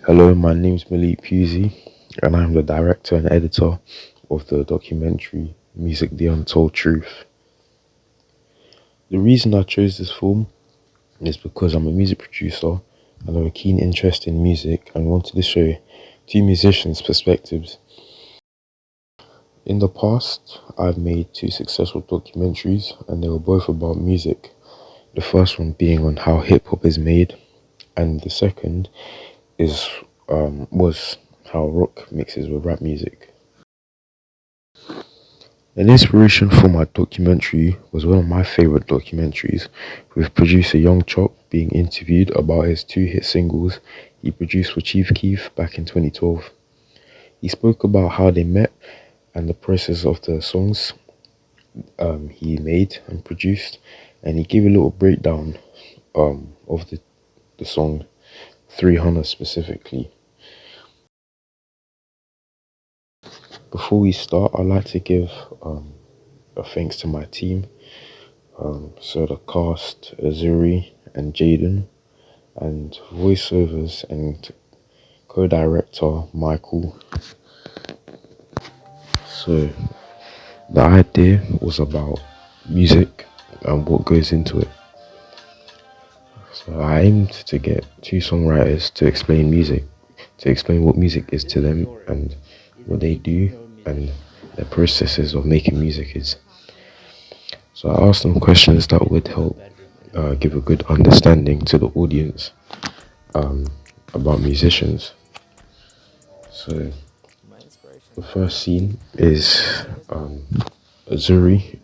Hello, my name's Malik Pusey, and I'm the director and editor of the documentary Music The Untold Truth. The reason I chose this film is because I'm a music producer and I have a keen interest in music and wanted to show two musicians' perspectives. In the past, I've made two successful documentaries and they were both about music. The first one being on how hip hop is made, and the second is was how rock mixes with rap music. An inspiration for my documentary was one of my favourite documentaries, with producer Young Chop being interviewed about his two hit singles he produced for Chief Keef back in 2012. He spoke about how they met and the process of the songs he made and produced, and he gave a little breakdown of the song 300 specifically. Before we start, I'd like to give a thanks to my team. So the cast, Azuri and Jaden, and voiceovers and co-director Michael. So the idea was about music and what goes into it. So I aimed to get two songwriters to explain music, to explain what music is to them and what they do and their processes of making music is. So I asked them questions that would help give a good understanding to the audience about musicians. So the first scene is Azuri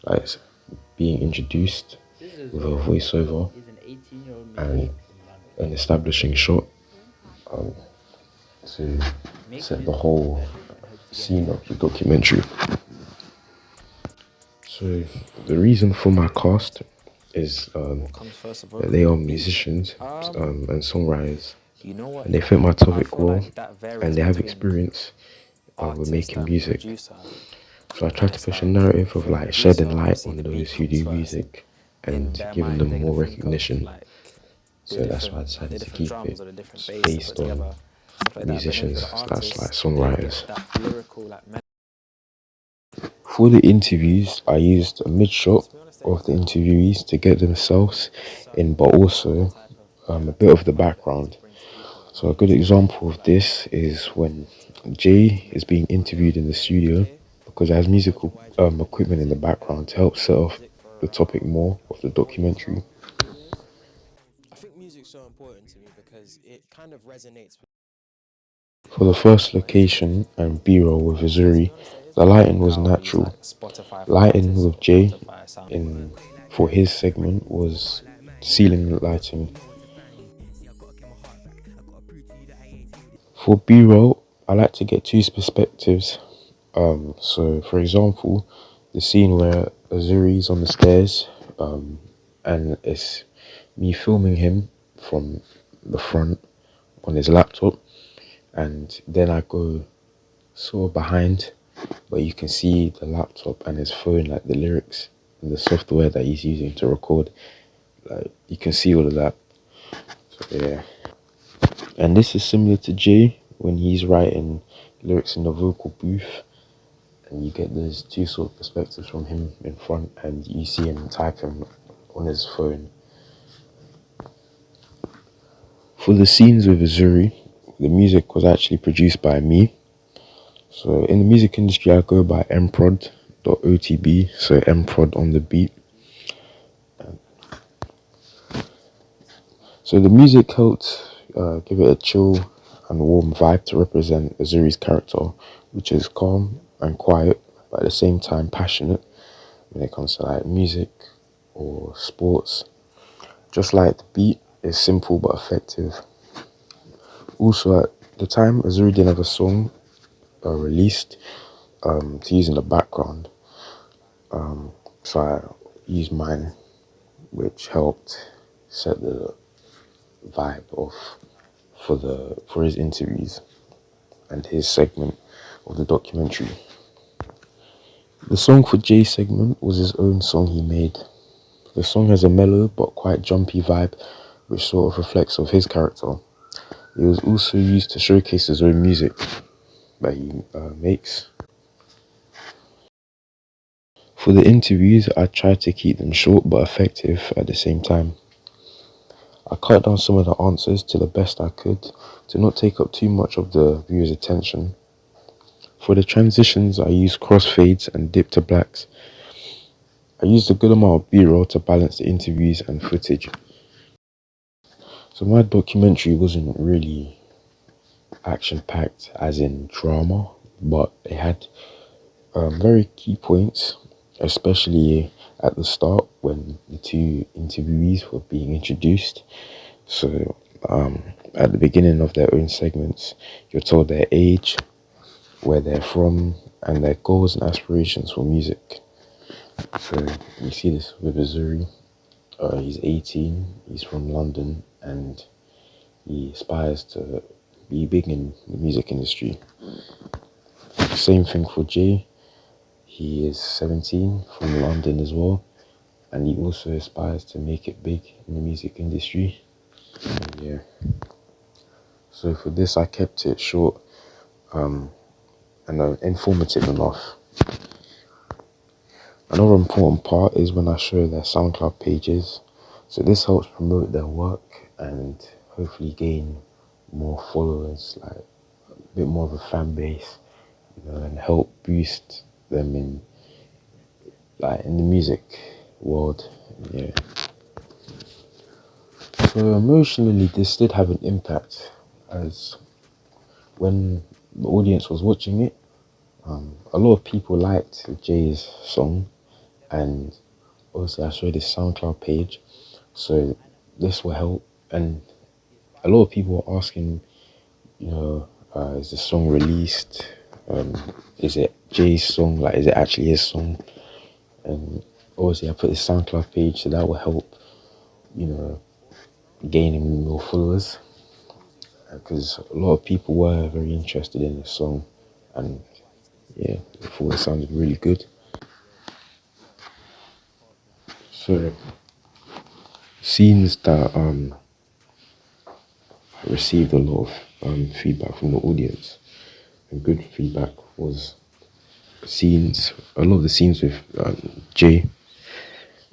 like being introduced with a voiceover and an establishing shot to set the whole scene of the documentary. So the reason for my cast is that they are musicians and songwriters, and they fit my topic well, and they have experience with making music. So I try to push a narrative of like shedding light on those who do music and giving them more recognition. So that's why I decided to keep it based on musicians slash like songwriters. For the interviews, I used a mid shot of the interviewees to get themselves in, but also a bit of the background. So a good example of this is when Jay is being interviewed in the studio, because it has musical equipment in the background to help set off the topic more of the documentary. I think music's so important to me because it kind of resonates with. For the first location and B-roll with Azuri, the lighting was natural. Lighting with Jay in for his segment was ceiling lighting. For B-roll, I like to get two perspectives. So for example, the scene where Azuri's on the stairs, and it's me filming him from the front on his laptop, and then I go sort of behind, but you can see the laptop and his phone, like the lyrics and the software that he's using to record. Like you can see all of that. So yeah. And this is similar to Jay when he's writing lyrics in the vocal booth, and you get those two sort of perspectives from him in front and you see him typing on his phone. For the scenes with Azuri, the music was actually produced by me. So in the music industry, I go by mprod.otb, so mprod on the beat. So the music helped give it a chill and warm vibe to represent Azuri's character, which is calm and quiet, but at the same time passionate when it comes to like music or sports. Just like the beat is simple but effective. Also at the time, Azuri didn't have a song released to use in the background. So I used mine, which helped set the vibe off for his interviews and his segment of the documentary. The song for Jay's segment was his own song he made. The song has a mellow but quite jumpy vibe, which sort of reflects of his character. It was also used to showcase his own music that he makes. For the interviews, I tried to keep them short but effective at the same time. I cut down some of the answers to the best I could to not take up too much of the viewer's attention. For the transitions, I used crossfades and dip to blacks. I used a good amount of B-roll to balance the interviews and footage. So my documentary wasn't really action-packed as in drama, but it had very key points, especially at the start when the two interviewees were being introduced. So at the beginning of their own segments, you're told their age, where they're from, and their goals and aspirations for music. So you see this with Azuri. He's 18, he's from London, and he aspires to be big in the music industry. Same thing for Jay. He is 17, from London as well, and he also aspires to make it big in the music industry. And yeah. So for this, I kept it short and informative enough. Another important part is when I show their SoundCloud pages. So this helps promote their work and hopefully gain more followers, like a bit more of a fan base, and help boost them in the music world. Yeah. So emotionally, this did have an impact, as when the audience was watching it, a lot of people liked Jay's song, and obviously I showed his SoundCloud page, so this will help. And a lot of people were asking, is the song released? Is it Jay's song? Like, is it actually his song? And obviously I put his SoundCloud page, so that will help, gaining more followers, because a lot of people were very interested in the song, and yeah, I thought it sounded really good. So scenes that I received a lot of feedback from the audience, and good feedback was a lot of the scenes with Jay.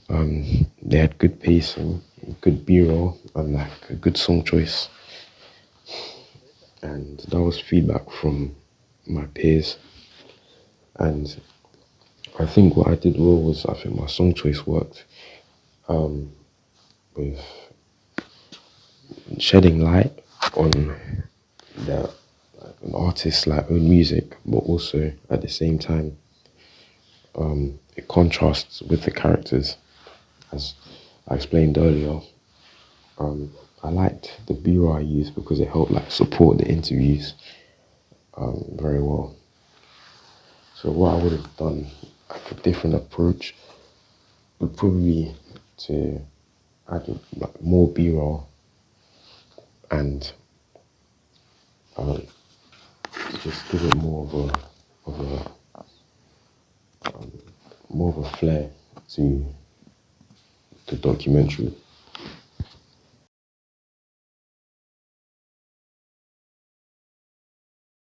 They had good pacing, good B-roll, and like a good song choice. And that was feedback from my peers. And I think what I did well was, I think my song choice worked, with shedding light on an artist's own music, but also at the same time, it contrasts with the characters, as I explained earlier. I liked the B-roll I used because it helped support the interviews very well. So what I would have done, a different approach, would probably be to add more B-roll and just give it more of a flair to the documentary.